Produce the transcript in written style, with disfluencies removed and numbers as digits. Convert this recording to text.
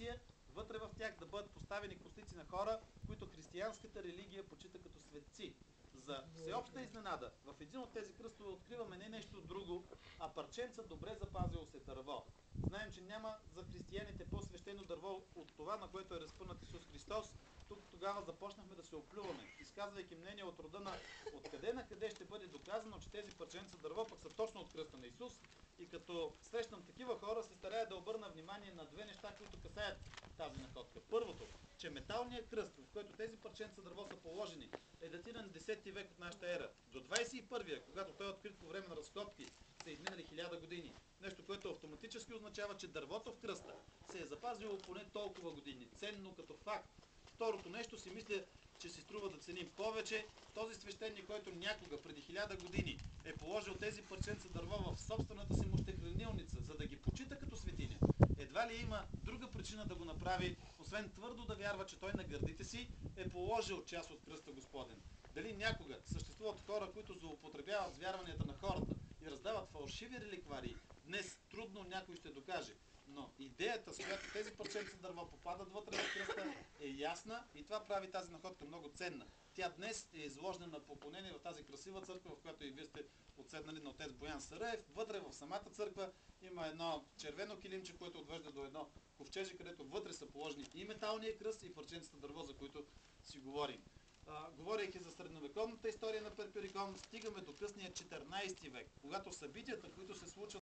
традиция вътре в тях да бъдат поставени костици на хора, които християнската религия почита като светци. За всеобща изненада, в един от тези кръстове откриваме не нещо друго, а парченца добре запазило се дърво. Знаем, че няма за християните по-свещено дърво от това, на което е разпънат Исус Христос. Тук тогава започнахме да се оплюваме, изказвайки мнение от рода на откъде на къде ще бъде доказано, че тези парченца дърво пък са точно от кръста на Исус. И като срещам такива хора, се старая да обърна внимание на две неща, които касаят тази находка. Първото, че металният кръст, в който тези парченца дърво са положени, е датиран 10 век от нашата ера. До 21-я, когато той е открит по време на разкопки, са изминали 1000 години. Нещо, което автоматически означава, че дървото в кръста се е запазило поне толкова години. Ценно като факт. Второто нещо си мисля, че си струва да ценим повече. Този свещеник, който някога преди 1000 години е положил тези парченца дърво в собствената си мощехранилница, за да ги почита като светиня, едва ли има друга причина да го направи, освен твърдо да вярва, че той на гърдите си е положил част от кръста Господен. Дали някога съществуват хора, които злоупотребяват с вярванията на хората и раздават фалшиви реликварии, днес трудно някой ще докаже. Но идеята, с която тези парченца дърво попадат вътре в кръста, е ясна и това прави тази находка много ценна. Тя днес е изложена на поклонение в тази красива църква, в която и вие сте отседнали на отец Боян Сараев. Вътре в самата църква има едно червено килимче, което отвежда до едно ковчеже, където вътре са положени и металния кръст, и парченцата дърво, за които си говорим. Говорейки за средновековната история на Перперикон, стигаме до късния 14 век, когато събитията, които се случват